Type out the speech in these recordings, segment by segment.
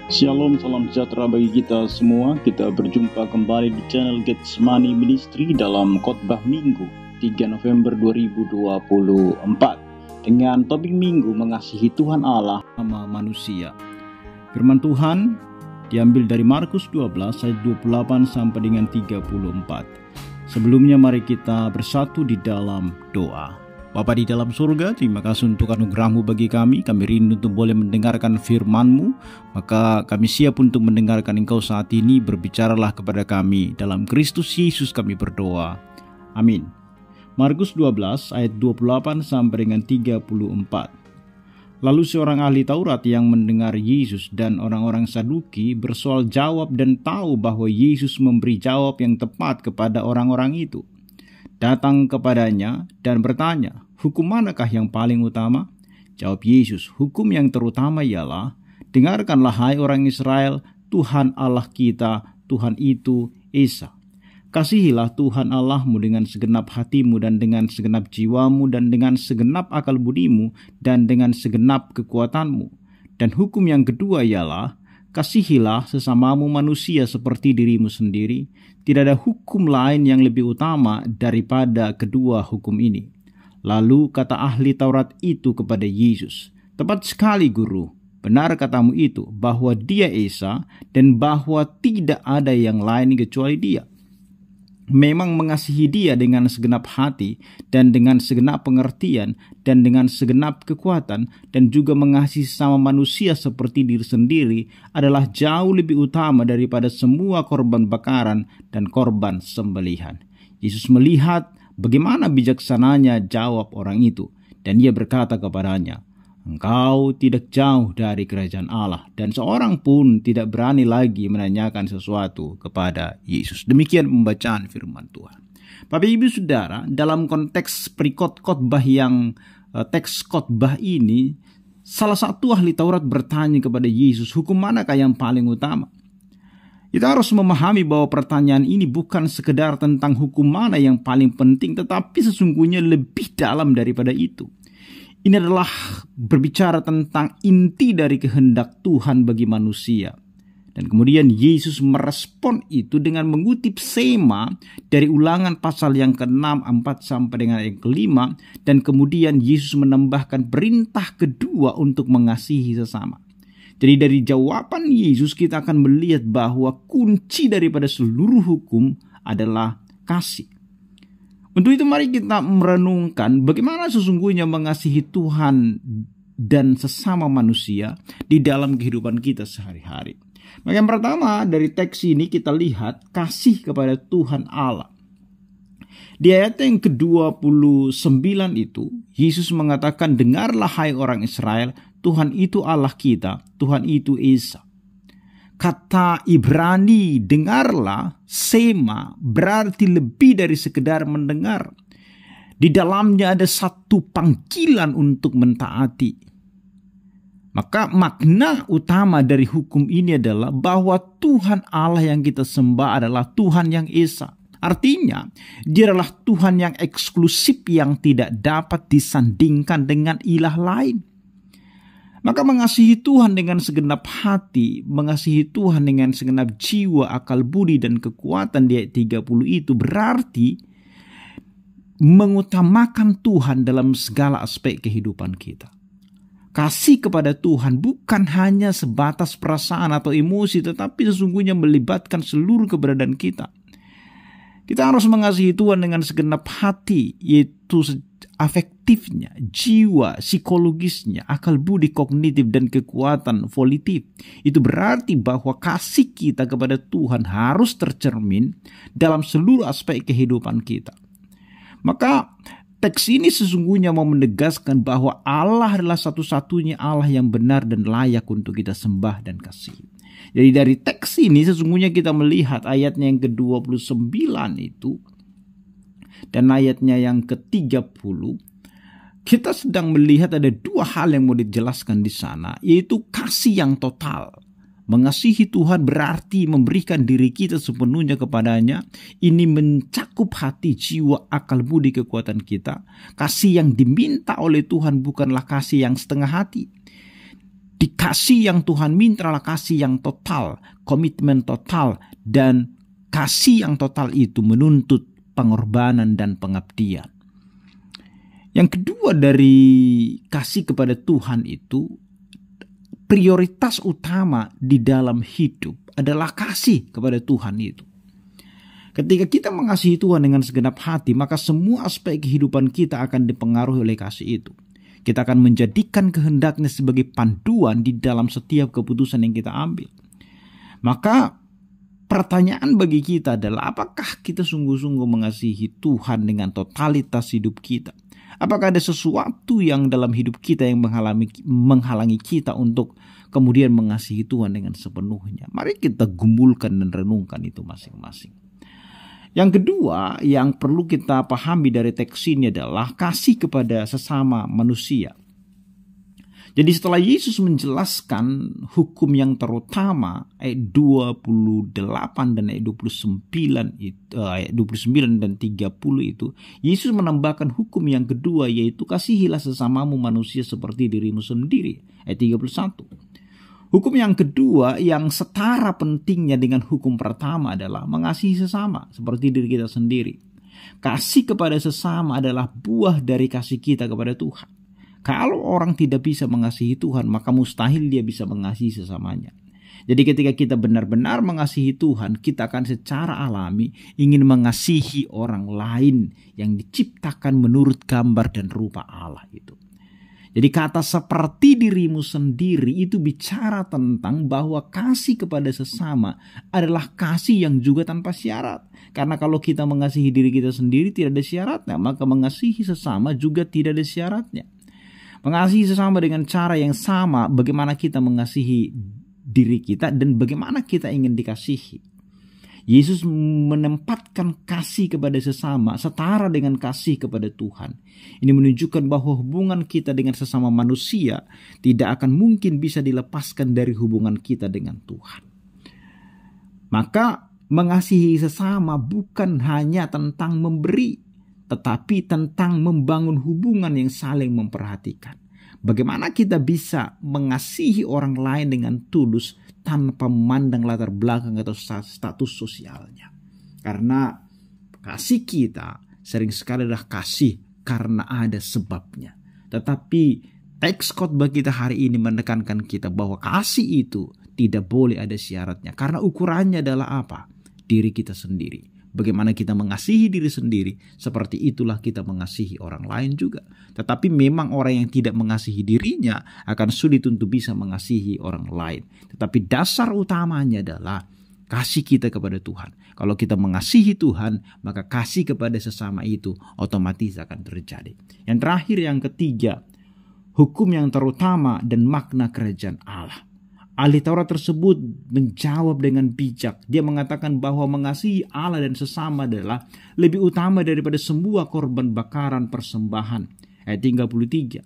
Shalom, salam sejahtera bagi kita semua. Kita berjumpa kembali di channel Getsemani Ministry dalam khotbah Minggu 3 November 2024 dengan topik Minggu mengasihi Tuhan Allah sama manusia. Firman Tuhan diambil dari Markus 12 ayat 28 sampai dengan 34. Sebelumnya mari kita bersatu di dalam doa. Bapa di dalam surga, terima kasih untuk anugerah-Mu bagi kami. Kami rindu untuk boleh mendengarkan firman-Mu. Maka kami siap untuk mendengarkan Engkau saat ini. Berbicaralah kepada kami. Dalam Kristus Yesus kami berdoa. Amin. Markus 12 ayat 28 sampai dengan 34. Lalu seorang ahli Taurat yang mendengar Yesus dan orang-orang Saduki bersoal jawab dan tahu bahwa Yesus memberi jawab yang tepat kepada orang-orang itu, datang kepadanya dan bertanya, "Hukum manakah yang paling utama?" Jawab Yesus, "Hukum yang terutama ialah, dengarkanlah hai orang Israel, Tuhan Allah kita, Tuhan itu Esa. Kasihilah Tuhan Allahmu dengan segenap hatimu dan dengan segenap jiwamu dan dengan segenap akal budimu dan dengan segenap kekuatanmu. Dan hukum yang kedua ialah, kasihilah sesamamu manusia seperti dirimu sendiri. Tidak ada hukum lain yang lebih utama daripada kedua hukum ini." Lalu kata ahli Taurat itu kepada Yesus, "Tepat sekali, Guru. Benar katamu itu, bahwa Dia Esa dan bahwa tidak ada yang lain kecuali Dia. Memang mengasihi Dia dengan segenap hati dan dengan segenap pengertian dan dengan segenap kekuatan dan juga mengasihi sama manusia seperti diri sendiri adalah jauh lebih utama daripada semua korban bakaran dan korban sembelihan." Yesus melihat bagaimana bijaksananya jawab orang itu, dan Ia berkata kepadanya, "Engkau tidak jauh dari kerajaan Allah." Dan seorang pun tidak berani lagi menanyakan sesuatu kepada Yesus. Demikian pembacaan firman Tuhan. Bapak Ibu Saudara, dalam konteks khotbah yang teks khotbah ini, salah satu ahli Taurat bertanya kepada Yesus, "Hukum manakah yang paling utama?" Kita harus memahami bahwa pertanyaan ini bukan sekedar tentang hukum mana yang paling penting, tetapi sesungguhnya lebih dalam daripada itu. Ini adalah berbicara tentang inti dari kehendak Tuhan bagi manusia. Dan kemudian Yesus merespon itu dengan mengutip sema dari Ulangan pasal yang ke-6, 4 sampai dengan yang ke-5. Dan kemudian Yesus menambahkan perintah kedua untuk mengasihi sesama. Jadi dari jawaban Yesus kita akan melihat bahwa kunci daripada seluruh hukum adalah kasih. Untuk itu mari kita merenungkan bagaimana sesungguhnya mengasihi Tuhan dan sesama manusia di dalam kehidupan kita sehari-hari. Maka yang pertama dari teks ini kita lihat kasih kepada Tuhan Allah. Di ayat yang ke-29 itu, Yesus mengatakan, "Dengarlah hai orang Israel, Tuhan itu Allah kita, Tuhan itu Esa." Kata Ibrani dengarlah, sema, berarti lebih dari sekedar mendengar. Di dalamnya ada satu panggilan untuk mentaati. Maka makna utama dari hukum ini adalah bahwa Tuhan Allah yang kita sembah adalah Tuhan yang Esa. Artinya, Dia adalah Tuhan yang eksklusif yang tidak dapat disandingkan dengan ilah lain. Maka mengasihi Tuhan dengan segenap hati, mengasihi Tuhan dengan segenap jiwa, akal budi, dan kekuatan di ayat 30 itu berarti mengutamakan Tuhan dalam segala aspek kehidupan kita. Kasih kepada Tuhan bukan hanya sebatas perasaan atau emosi, tetapi sesungguhnya melibatkan seluruh keberadaan kita. Kita harus mengasihi Tuhan dengan segenap hati, yaitu afektifnya, jiwa, psikologisnya, akal budi kognitif, dan kekuatan volitif. Itu berarti bahwa kasih kita kepada Tuhan harus tercermin dalam seluruh aspek kehidupan kita. Maka teks ini sesungguhnya mau menegaskan bahwa Allah adalah satu-satunya Allah yang benar dan layak untuk kita sembah dan kasihi. Jadi dari teks ini sesungguhnya kita melihat ayatnya yang ke-29 itu dan ayatnya yang ke-30, kita sedang melihat ada dua hal yang mau dijelaskan di sana, yaitu kasih yang total. Mengasihi Tuhan berarti memberikan diri kita sepenuhnya kepadanya. Ini mencakup hati, jiwa, akal budi, kekuatan kita. Kasih yang diminta oleh Tuhan bukanlah kasih yang setengah hati. Dikasih yang Tuhan minta adalah kasih yang total, komitmen total, dan kasih yang total itu menuntut pengorbanan dan pengabdian. Yang kedua dari kasih kepada Tuhan itu, prioritas utama di dalam hidup adalah kasih kepada Tuhan itu. Ketika kita mengasihi Tuhan dengan segenap hati, maka semua aspek kehidupan kita akan dipengaruhi oleh kasih itu. Kita akan menjadikan kehendaknya sebagai panduan di dalam setiap keputusan yang kita ambil. Maka pertanyaan bagi kita adalah, apakah kita sungguh-sungguh mengasihi Tuhan dengan totalitas hidup kita? Apakah ada sesuatu yang dalam hidup kita yang menghalangi kita untuk kemudian mengasihi Tuhan dengan sepenuhnya? Mari kita gumulkan dan renungkan itu masing-masing. Yang kedua yang perlu kita pahami dari teks ini adalah kasih kepada sesama manusia. Jadi setelah Yesus menjelaskan hukum yang terutama ayat 28 dan ayat 29 dan 30 itu, Yesus menambahkan hukum yang kedua, yaitu kasihilah sesamamu manusia seperti dirimu sendiri, ayat 31. Hukum yang kedua yang setara pentingnya dengan hukum pertama adalah mengasihi sesama seperti diri kita sendiri. Kasih kepada sesama adalah buah dari kasih kita kepada Tuhan. Kalau orang tidak bisa mengasihi Tuhan, maka mustahil dia bisa mengasihi sesamanya. Jadi ketika kita benar-benar mengasihi Tuhan, kita akan secara alami ingin mengasihi orang lain yang diciptakan menurut gambar dan rupa Allah itu. Jadi kata seperti dirimu sendiri itu bicara tentang bahwa kasih kepada sesama adalah kasih yang juga tanpa syarat. Karena kalau kita mengasihi diri kita sendiri tidak ada syaratnya, maka mengasihi sesama juga tidak ada syaratnya. Mengasihi sesama dengan cara yang sama, bagaimana kita mengasihi diri kita dan bagaimana kita ingin dikasihi. Yesus menempatkan kasih kepada sesama setara dengan kasih kepada Tuhan. Ini menunjukkan bahwa hubungan kita dengan sesama manusia tidak akan mungkin bisa dilepaskan dari hubungan kita dengan Tuhan. Maka mengasihi sesama bukan hanya tentang memberi, tetapi tentang membangun hubungan yang saling memperhatikan. Bagaimana kita bisa mengasihi orang lain dengan tulus tanpa memandang latar belakang atau status sosialnya. Karena kasih kita sering sekali adalah kasih karena ada sebabnya. Tetapi teks khotbah kita hari ini menekankan kita bahwa kasih itu tidak boleh ada syaratnya. Karena ukurannya adalah apa? Diri kita sendiri. Bagaimana kita mengasihi diri sendiri, seperti itulah kita mengasihi orang lain juga. Tetapi memang orang yang tidak mengasihi dirinya akan sulit untuk bisa mengasihi orang lain. Tetapi dasar utamanya adalah kasih kita kepada Tuhan. Kalau kita mengasihi Tuhan, maka kasih kepada sesama itu otomatis akan terjadi. Yang terakhir, yang ketiga, hukum yang terutama dan makna kerajaan Allah. Ahli Taurat tersebut menjawab dengan bijak. Dia mengatakan bahwa mengasihi Allah dan sesama adalah lebih utama daripada semua korban bakaran persembahan. Ayat 33.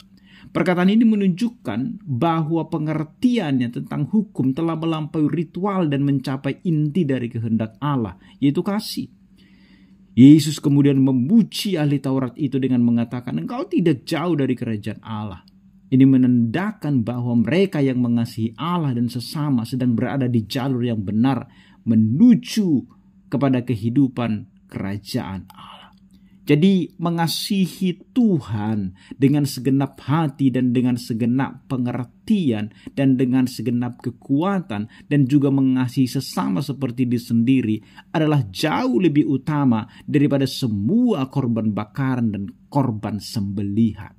Perkataan ini menunjukkan bahwa pengertiannya tentang hukum telah melampaui ritual dan mencapai inti dari kehendak Allah, yaitu kasih. Yesus kemudian memuji ahli Taurat itu dengan mengatakan, engkau tidak jauh dari kerajaan Allah. Ini menandakan bahwa mereka yang mengasihi Allah dan sesama sedang berada di jalur yang benar menuju kepada kehidupan kerajaan Allah. Jadi mengasihi Tuhan dengan segenap hati dan dengan segenap pengertian dan dengan segenap kekuatan dan juga mengasihi sesama seperti diri sendiri adalah jauh lebih utama daripada semua korban bakaran dan korban sembelihan.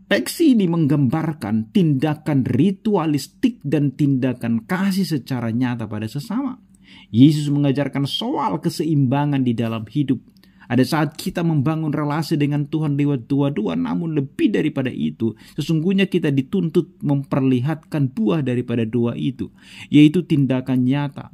Teks ini menggambarkan tindakan ritualistik dan tindakan kasih secara nyata pada sesama. Yesus mengajarkan soal keseimbangan di dalam hidup. Ada saat kita membangun relasi dengan Tuhan lewat dua-dua, namun lebih daripada itu, sesungguhnya kita dituntut memperlihatkan buah daripada dua itu, yaitu tindakan nyata.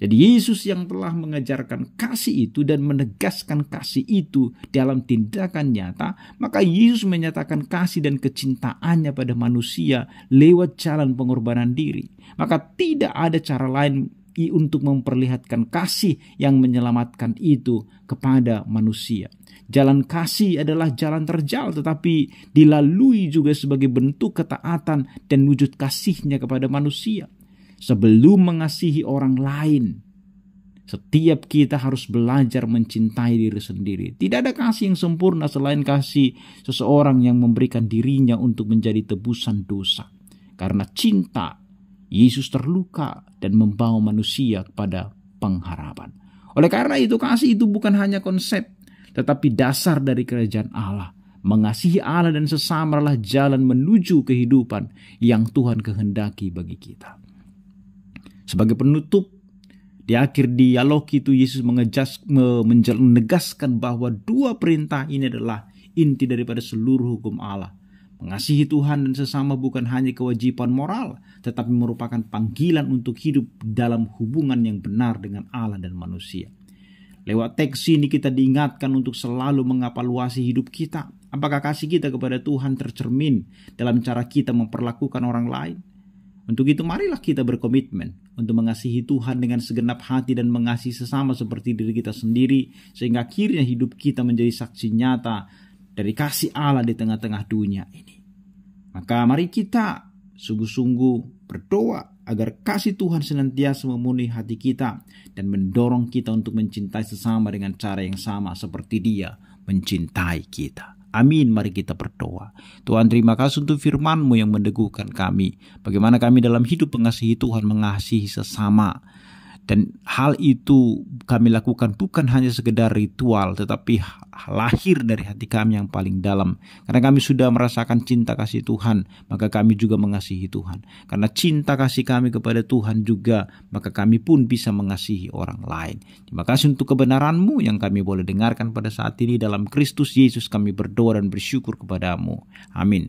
Jadi Yesus yang telah mengajarkan kasih itu dan menegaskan kasih itu dalam tindakan nyata, maka Yesus menyatakan kasih dan kecintaannya pada manusia lewat jalan pengorbanan diri. Maka tidak ada cara lain untuk memperlihatkan kasih yang menyelamatkan itu kepada manusia. Jalan kasih adalah jalan terjal, tetapi dilalui juga sebagai bentuk ketaatan dan wujud kasihnya kepada manusia. Sebelum mengasihi orang lain, setiap kita harus belajar mencintai diri sendiri. Tidak ada kasih yang sempurna selain kasih seseorang yang memberikan dirinya untuk menjadi tebusan dosa. Karena cinta, Yesus terluka dan membawa manusia kepada pengharapan. Oleh karena itu, kasih itu bukan hanya konsep, tetapi dasar dari kerajaan Allah. Mengasihi Allah dan sesama adalah jalan menuju kehidupan yang Tuhan kehendaki bagi kita. Sebagai penutup, di akhir dialog itu Yesus menegaskan bahwa dua perintah ini adalah inti daripada seluruh hukum Allah. Mengasihi Tuhan dan sesama bukan hanya kewajiban moral, tetapi merupakan panggilan untuk hidup dalam hubungan yang benar dengan Allah dan manusia. Lewat teks ini kita diingatkan untuk selalu mengevaluasi hidup kita. Apakah kasih kita kepada Tuhan tercermin dalam cara kita memperlakukan orang lain? Untuk itu marilah kita berkomitmen untuk mengasihi Tuhan dengan segenap hati dan mengasihi sesama seperti diri kita sendiri, sehingga akhirnya hidup kita menjadi saksi nyata dari kasih Allah di tengah-tengah dunia ini. Maka mari kita sungguh-sungguh berdoa agar kasih Tuhan senantiasa memenuhi hati kita dan mendorong kita untuk mencintai sesama dengan cara yang sama seperti Dia mencintai kita. Amin, mari kita berdoa. Tuhan, terima kasih untuk firman-Mu yang meneguhkan kami. Bagaimana kami dalam hidup mengasihi Tuhan, mengasihi sesama. Dan hal itu kami lakukan bukan hanya sekedar ritual, tetapi lahir dari hati kami yang paling dalam. Karena kami sudah merasakan cinta kasih Tuhan, maka kami juga mengasihi Tuhan. Karena cinta kasih kami kepada Tuhan juga, maka kami pun bisa mengasihi orang lain. Terima kasih untuk kebenaran-Mu yang kami boleh dengarkan pada saat ini. Dalam Kristus Yesus kami berdoa dan bersyukur kepada-Mu. Amin.